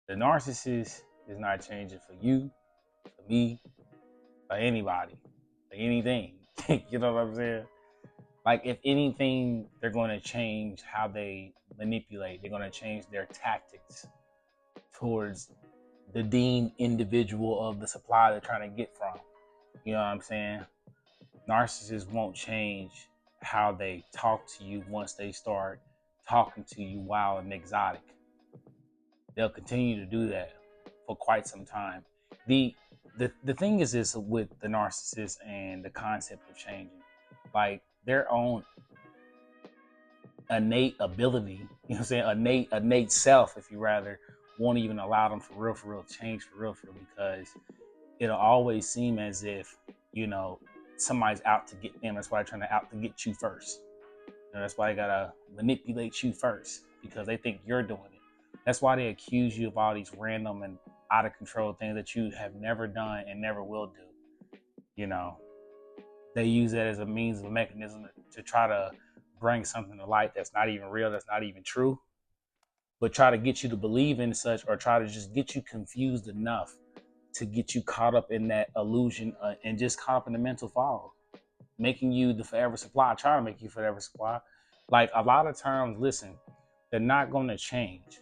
The narcissist is not changing for you, for me, for anybody, for anything. You know what I'm saying? Like, if anything, they're going to change how they manipulate. They're going to change their tactics towards the deemed individual of the supply they're trying to get from. You know what I'm saying? Narcissists won't change how they talk to you once they start talking to you wild and exotic. They'll continue to do that for quite some time. The the thing is this with the narcissist and the concept of changing, like their own innate ability, you know what I'm saying, innate self, if you rather, won't even allow them for real change for real, because it'll always seem as if, you know, somebody's out to get them. That's why they're trying to out to get you first. You know, that's why they gotta manipulate you first, because they think you're doing it. That's why they accuse you of all these random and out of control things that you have never done and never will do. You know, they use that as a means of a mechanism to try to bring something to light that's not even real, that's not even true, but try to get you to believe in such, or try to just get you confused enough to get you caught up in that illusion, and just caught up in the mental fog, making you the forever supply, trying to make you forever supply. Like, a lot of times, listen, they're not going to change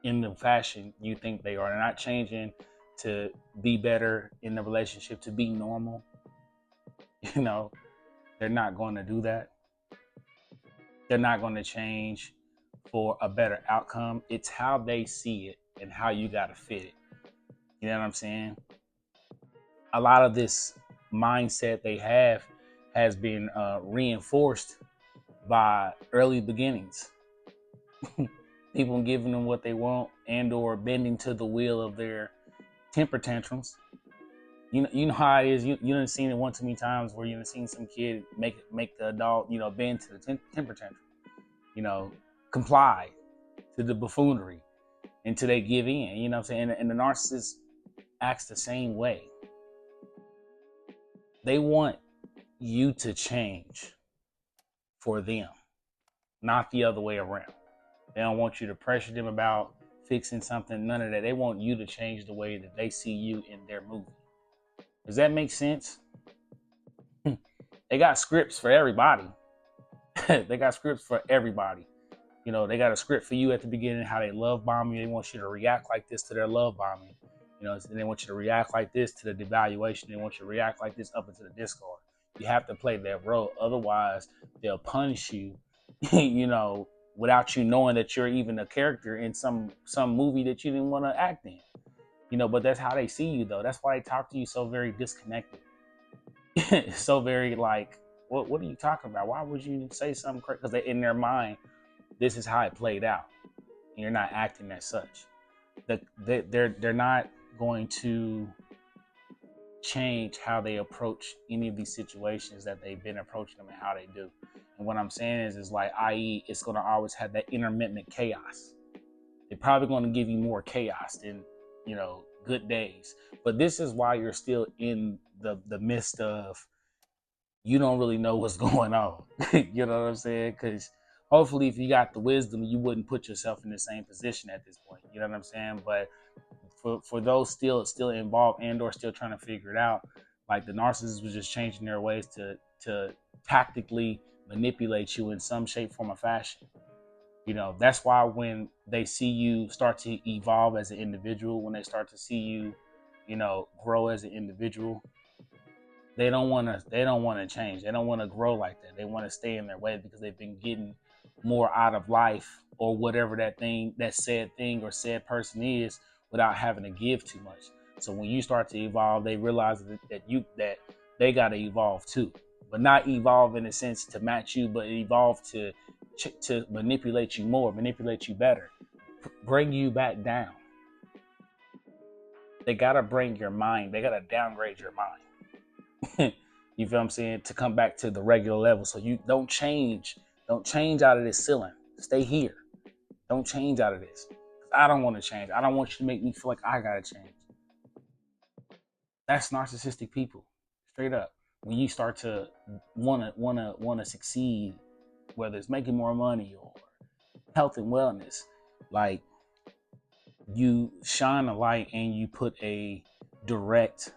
in the fashion you think they are. They're not changing to be better in the relationship, to be normal. You know, they're not going to do that. They're not going to change for a better outcome. It's how they see it and how you got to fit it. You know what I'm saying? A lot of this mindset they have has been reinforced by early beginnings. People giving them what they want, and or bending to the will of their temper tantrums. You know how it is. You done seen it one too many times, where you done seen some kid make the adult, you know, bend to the temper tantrum. You know, comply to the buffoonery until they give in. You know what I'm saying? And the narcissist acts the same way. They want you to change for them, not the other way around. They don't want you to pressure them about fixing something, none of that. They want you to change the way that they see you in their movie. Does that make sense? They got scripts for everybody. They got scripts for everybody. You know, they got a script for you at the beginning, how they love bomb you. They want you to react like this to their love bombing. You know, and they want you to react like this to the devaluation. They want you to react like this up into the discard. You have to play that role. Otherwise, they'll punish you, you know, without you knowing that you're even a character in some movie that you didn't want to act in. You know, but that's how they see you, though. That's why they talk to you so very disconnected. So very like, what are you talking about? Why would you say something crazy? Because in their mind, this is how it played out. And you're not acting as such. They're not going to change how they approach any of these situations that they've been approaching them, and how they do. And what I'm saying is like, i.e., it's going to always have that intermittent chaos. They're probably going to give you more chaos than, you know, good days. But this is why you're still in the midst of, you don't really know what's going on. You know what I'm saying? Because hopefully, if you got the wisdom, you wouldn't put yourself in the same position at this point. You know what I'm saying? But for those still involved and or still trying to figure it out, like, the narcissist was just changing their ways to tactically manipulate you in some shape, form, or fashion. You know, that's why when they see you start to evolve as an individual, when they start to see you, you know, grow as an individual, they don't want to change. They don't want to grow like that. They want to stay in their way, because they've been getting more out of life, or whatever that said thing or said person is, without having to give too much. So when you start to evolve, they realize that they got to evolve too, but not evolve in a sense to match you, but evolve to manipulate you more, manipulate you better, bring you back down. They gotta bring your mind. They gotta downgrade your mind. You feel what I'm saying? To come back to the regular level. So you don't change. Don't change out of this ceiling. Stay here. Don't change out of this. I don't want to change. I don't want you to make me feel like I gotta change. That's narcissistic people, straight up. When you start to wanna succeed, whether it's making more money or health and wellness, like, you shine a light and you put a direct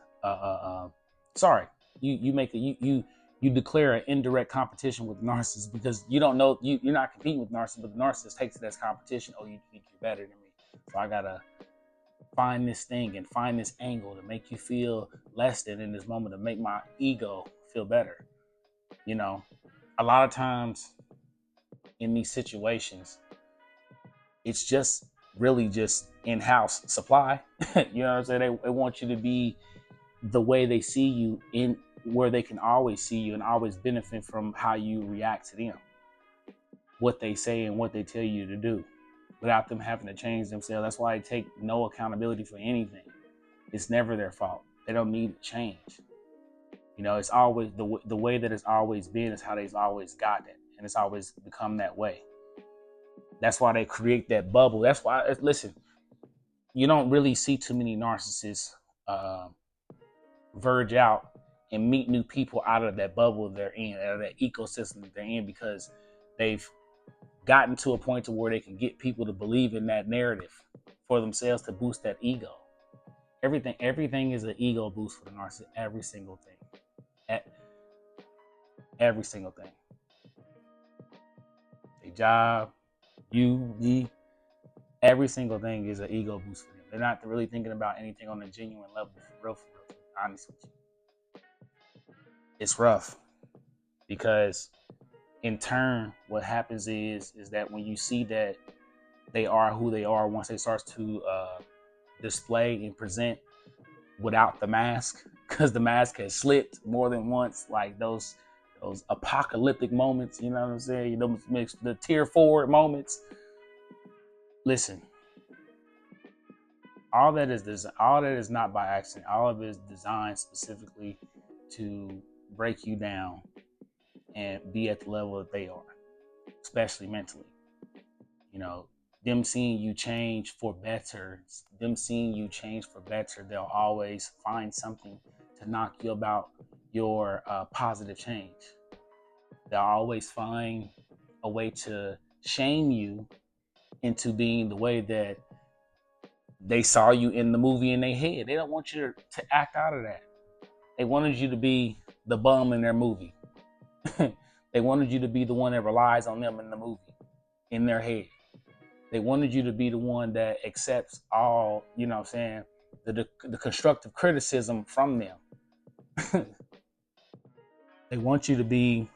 sorry, you make a you declare an indirect competition with narcissists, because you don't know, you're not competing with narcissists, but the narcissist takes it as competition. Oh, you think you're better than me, so I gotta find this thing and find this angle to make you feel less than in this moment, to make my ego feel better. You know, a lot of times in these situations, it's just really just in-house supply. You know what I'm saying? They want you to be the way they see you, in where they can always see you and always benefit from how you react to them, what they say and what they tell you to do, without them having to change themselves. That's why they take no accountability for anything. It's never their fault. They don't need to change. You know, it's always the way that it's always been is how they've always gotten it, and it's always become that way. That's why they create that bubble. That's why, listen, you don't really see too many narcissists uh, verge out and meet new people out of that bubble they're in, out of that ecosystem that they're in, because they've gotten to a point to where they can get people to believe in that narrative for themselves to boost that ego. Everything is an ego boost for the narcissist. Every single thing. Every single thing. A job, you, me, every single thing is an ego boost for them. They're not really thinking about anything on a genuine level, for real, to be honest with you. It's rough, because in turn, what happens is that when you see that they are who they are, once they start to display and present without the mask, because the mask has slipped more than once, like those apocalyptic moments, you know what I'm saying? Those the tear forward moments. Listen, all that is not by accident. All of it is designed specifically to break you down and be at the level that they are, especially mentally. You know, them seeing you change for better, they'll always find something to knock you about your positive change. They'll always find a way to shame you into being the way that they saw you in the movie in their head. They don't want you to act out of that. They wanted you to be the bum in their movie. They wanted you to be the one that relies on them in the movie, in their head. They wanted you to be the one that accepts all, you know what I'm saying, the constructive criticism from them. They want you to be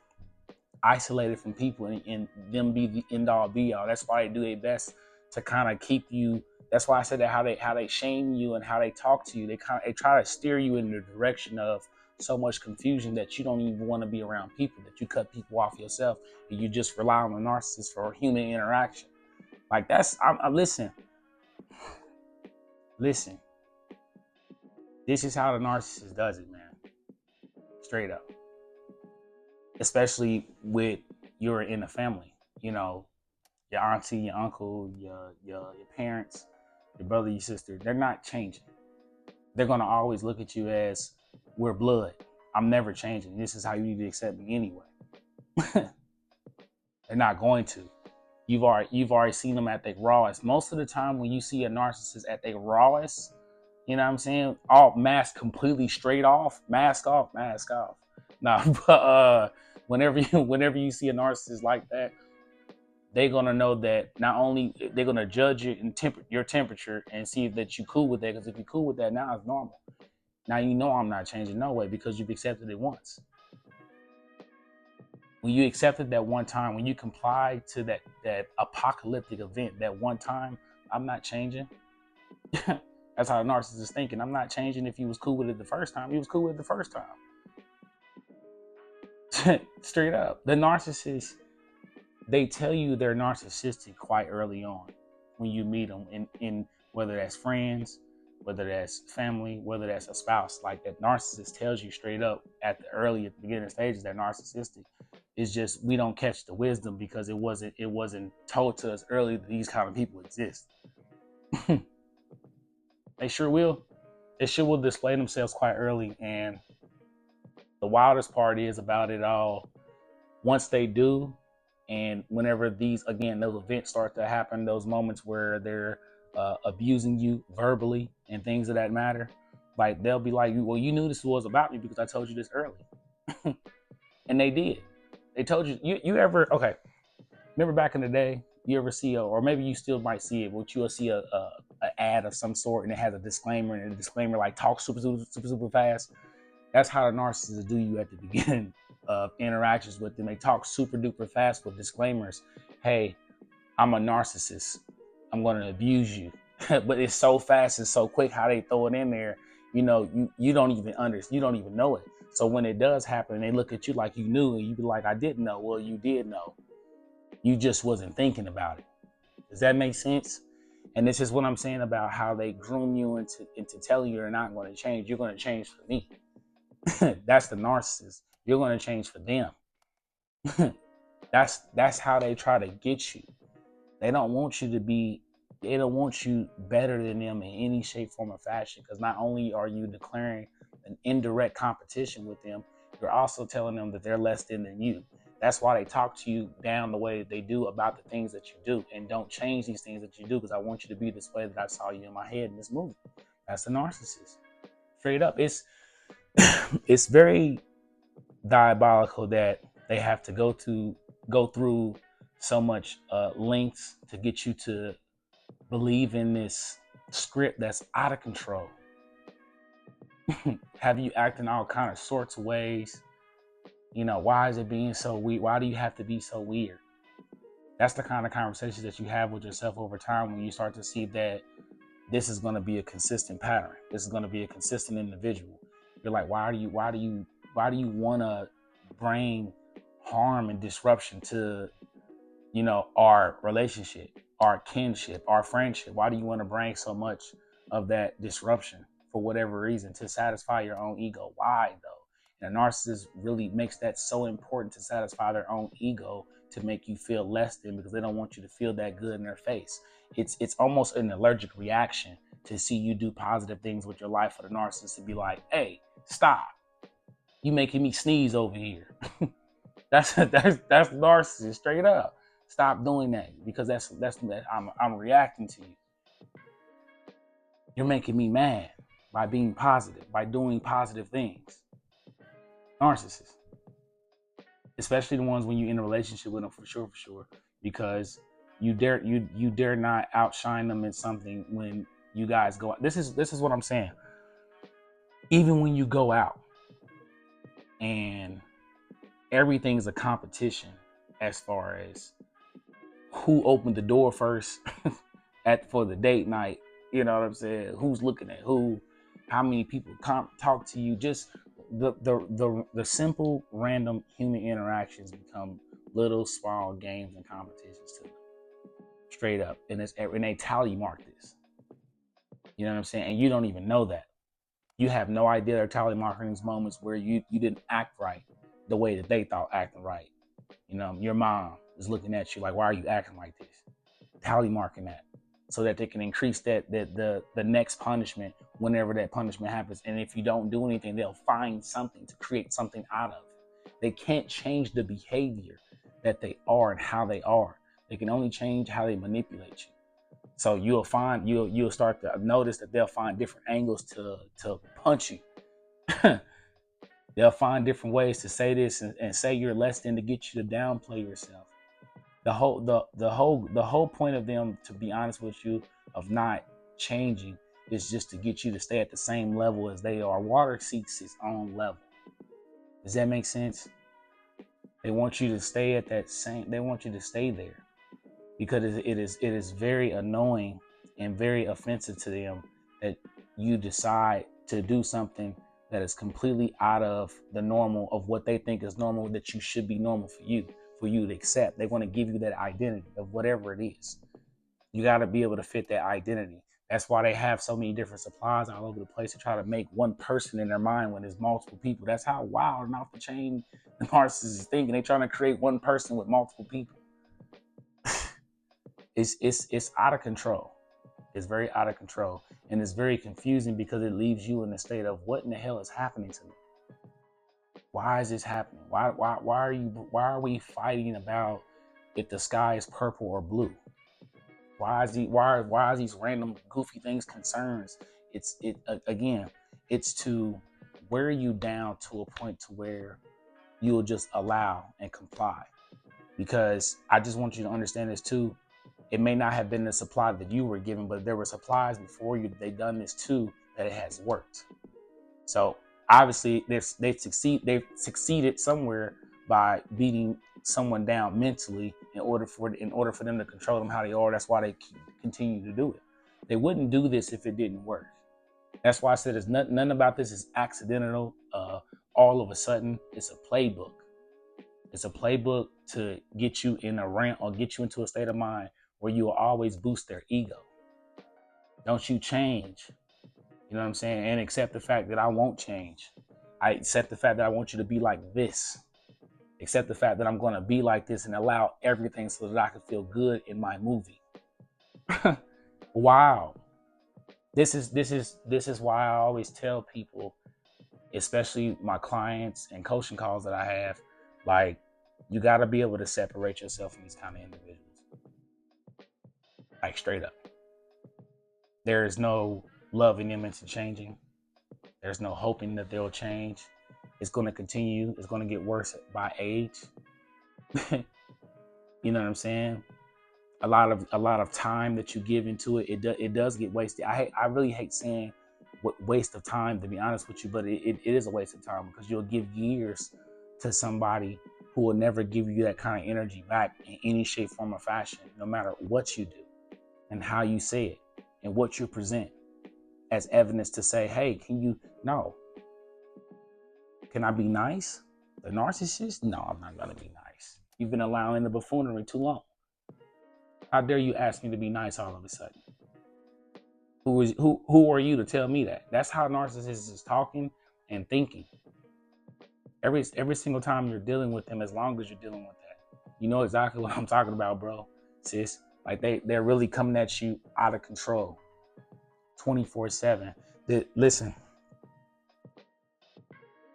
isolated from people, and them be the end all be all. That's why they do their best to kind of keep you. That's why I said that how they shame you and how they talk to you. They try to steer you in the direction of so much confusion that you don't even want to be around people, that you cut people off yourself, and you just rely on the narcissist for human interaction. Like listen. This is how the narcissist does it, man. Straight up. Especially with you're in a family, you know, your auntie, your uncle, your parents, your brother, your sister. They're not changing. They're gonna always look at you as, we're blood. I'm never changing. This is how you need to accept me anyway. They're not going to. You've already seen them at their rawest. Most of the time when you see a narcissist at their rawest, you know what I'm saying? All mask completely straight off, mask off. Nah, but whenever you see a narcissist like that, they're gonna know that not only they're gonna judge you in your temperature and see that you cool with that. Because if you're cool with that, now it's normal. Now you know I'm not changing no way, because you've accepted it once. When you accepted that one time, when you complied to that apocalyptic event that one time, I'm not changing. That's how the narcissist is thinking. I'm not changing. If he was cool with it the first time, he was cool with it the first time. Straight up. The narcissist, they tell you they're narcissistic quite early on when you meet them, in whether that's friends, whether that's family, whether that's a spouse. Like, that narcissist tells you straight up at the beginning stages they're narcissistic. It's just we don't catch the wisdom because it wasn't told to us early that these kind of people exist. They sure will. They sure will display themselves quite early. And the wildest part is about it all, once they do, and whenever those events start to happen, those moments where they're abusing you verbally and things of that matter, like they'll be like, well, you knew this was about me because I told you this early. And they did. They told you. You ever, okay, remember back in the day, you ever see or maybe you still might see it, but you'll see a ad of some sort and it has a disclaimer, and the disclaimer like talk super fast. That's how the narcissists do you at the beginning of interactions with them. They talk super duper fast with disclaimers. Hey, I'm a narcissist. I'm going to abuse you. But it's so fast and so quick how they throw it in there. You don't even understand. You don't even know it. So when it does happen, they look at you like you knew, and you be like, I didn't know. Well, you did know. You just wasn't thinking about it. Does that make sense? And this is what I'm saying about how they groom you into telling you you're not going to change. You're going to change for me. That's the narcissist. You're going to change for them. That's how they try to get you. They don't want you better than them in any shape, form, or fashion. Because not only are you declaring an indirect competition with them, you're also telling them that they're less than you. That's why they talk to you down the way they do about the things that you do, and don't change these things that you do, because I want you to be this way that I saw you in my head in this movie. That's the narcissist. Straight up. It's very diabolical that they have to go through so much lengths to get you to believe in this script that's out of control. Have you acting all kind of sorts of ways? Why is it being so weird? Why do you have to be so weird? That's the kind of conversations that you have with yourself over time, when you start to see that this is going to be a consistent pattern. This is going to be a consistent individual. You're like, why do you want to bring harm and disruption to, our relationship, our kinship, our friendship? Why do you want to bring so much of that disruption for whatever reason, to satisfy your own ego? Why though? And a narcissist really makes that so important, to satisfy their own ego, to make you feel less than, because they don't want you to feel that good in their face. It's almost an allergic reaction to see you do positive things with your life, for the narcissist to be like, hey, stop. You making me sneeze over here. that's narcissist straight up. Stop doing that, because that's I'm reacting to you. You're making me mad by being positive, by doing positive things. Narcissists, especially the ones when you're in a relationship with them, for sure, because you dare not outshine them in something when you guys go out. This is what I'm saying. Even when you go out and everything's a competition, as far as who opened the door first for the date night, you know what I'm saying? Who's looking at who? How many people talk to you? Just the simple random human interactions become little small games and competitions to them. Straight up, and they tally mark this. You know what I'm saying? And you don't even know that. You have no idea they're tally marking these moments where you didn't act right the way that they thought acting right. Your mom is looking at you like, why are you acting like this? Tally marking that, so that they can increase the next punishment whenever that punishment happens. And if you don't do anything, they'll find something to create something out of it. They can't change the behavior that they are and how they are. They can only change how they manipulate you. So you'll start to notice that they'll find different angles to punch you. They'll find different ways to say this and say you're less than, to get you to downplay yourself. The whole point of them, to be honest with you, of not changing, is just to get you to stay at the same level as they are. Water seeks its own level. Does that make sense? They want you to stay at that same. They want you to stay there, because it is very annoying and very offensive to them that you decide to do something that is completely out of the normal of what they think is normal, that you should be normal for you to accept. They want to give you that identity of whatever it is. You got to be able to fit that identity. That's why they have so many different supplies all over the place, to try to make one person in their mind when there's multiple people. That's how wild and off the chain the narcissist is thinking. They're trying to create one person with multiple people. It's out of control. It's very out of control, and it's very confusing, because it leaves you in a state of, what in the hell is happening to me? Why is this happening? Why are we fighting about if the sky is purple or blue? Why is these random goofy things concerns? Again, it's to wear you down to a point to where you'll just allow and comply. Because I just want you to understand this too. It may not have been the supply that you were given, but there were supplies before you. They've done this too, that it has worked. So obviously they've succeeded somewhere by beating someone down mentally in order for them to control them how they are. That's why they continue to do it. They wouldn't do this if it didn't work. That's why I said it's none about this is accidental. All of a sudden, it's a playbook. It's a playbook to get you in a rant or get you into a state of mind where you will always boost their ego. Don't you change. You know what I'm saying? And accept the fact that I won't change. I accept the fact that I want you to be like this. Accept the fact that I'm going to be like this and allow everything so that I can feel good in my movie. Wow. This is why I always tell people, especially my clients and coaching calls that I have, like, you got to be able to separate yourself from these kind of individuals. Like, straight up. There is no loving them into changing. There's no hoping that they'll change. It's going to continue. It's going to get worse by age. You know what I'm saying? A lot of time that you give into it, it does get wasted. I really hate saying waste of time, to be honest with you, but it is a waste of time, because you'll give years to somebody who will never give you that kind of energy back in any shape, form, or fashion, no matter what you do and how you say it and what you present as evidence to say, hey, no. Can I be nice? The narcissist? No, I'm not gonna be nice. You've been allowing the buffoonery too long. How dare you ask me to be nice all of a sudden? Who are you to tell me that? That's how narcissists is talking and thinking. Every single time you're dealing with them, as long as you're dealing with that, you know exactly what I'm talking about, bro, sis. Like they're really coming at you out of control, 24/7. Listen,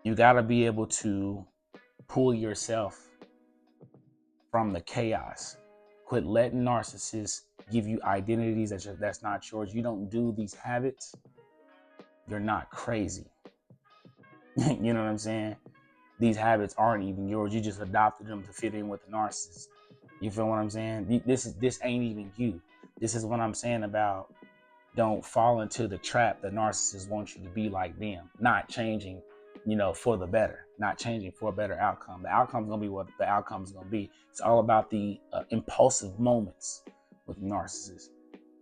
you gotta be able to pull yourself from the chaos. Quit letting narcissists give you identities that's not yours. You don't do these habits, you're not crazy. You know what I'm saying? These habits aren't even yours. You just adopted them to fit in with the narcissist. You feel what I'm saying? This ain't even you. This is what I'm saying about don't fall into the trap that narcissists want you to be like them. Not changing, for the better. Not changing for a better outcome. The outcome's gonna be what the outcome's gonna be. It's all about the impulsive moments with narcissists.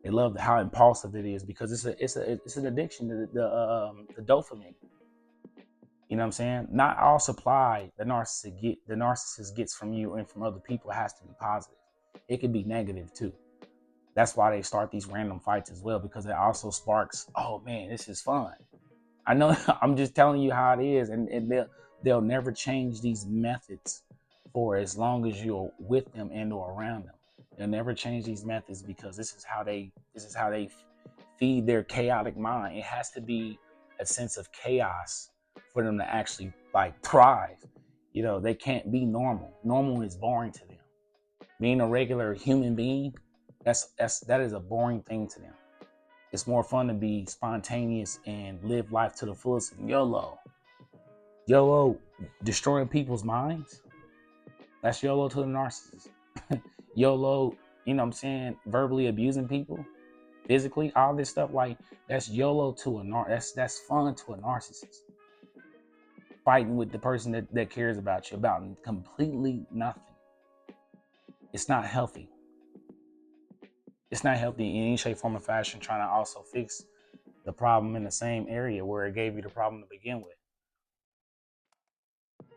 They love how impulsive it is, because it's an addiction to the dopamine. You know what I'm saying? Not all supply the narcissist gets from you and from other people has to be positive. It can be negative too. That's why they start these random fights as well, because it also sparks, oh man, this is fun. I know. I'm just telling you how it is, and they'll never change these methods for as long as you're with them and or around them. They'll never change these methods, because this is how they feed their chaotic mind. It has to be a sense of chaos for them to actually thrive. They can't be normal. Normal is boring to them. Being a regular human being, that is a boring thing to them. It's more fun to be spontaneous and live life to the fullest. YOLO, destroying people's minds. That's YOLO to the narcissist. YOLO, you know what I'm saying, verbally abusing people, physically, all this stuff, that's YOLO to that's fun to a narcissist. Fighting with the person that cares about you about completely nothing. It's not healthy. It's not healthy in any shape, form, or fashion, trying to also fix the problem in the same area where it gave you the problem to begin with.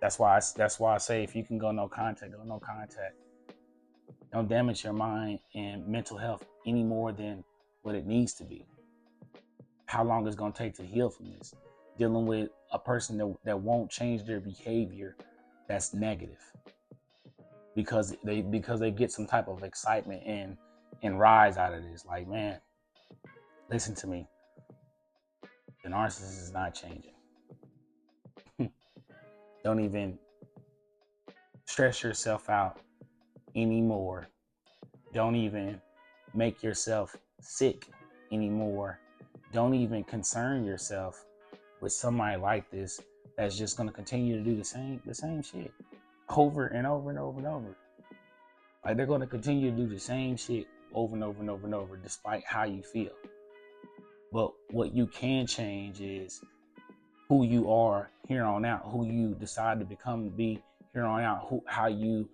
That's why I say, if you can go no contact, go no contact. Don't damage your mind and mental health any more than what it needs to be. How long it's going to take to heal from this? Dealing with a person that won't change their behavior, that's negative, because they get some type of excitement and rise out of this. Like, man, listen to me. The narcissist is not changing. Don't even stress yourself out anymore. Don't even make yourself sick anymore. Don't even concern yourself with somebody like this that's just going to continue to do the same shit over and over and over and over. Like, they're going to continue to do the same shit over and over and over and over, despite how you feel. But what you can change is who you are here on out, who you decide to become to be here on out, how you,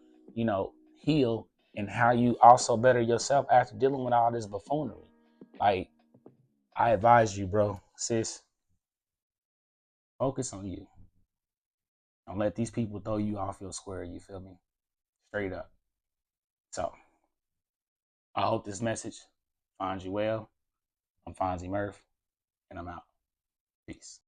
heal, and how you also better yourself after dealing with all this buffoonery. Like, I advise you, bro, sis, focus on you. Don't let these people throw you off your square, you feel me? Straight up. So, I hope this message finds you well. I'm Fonzie Murph, and I'm out. Peace.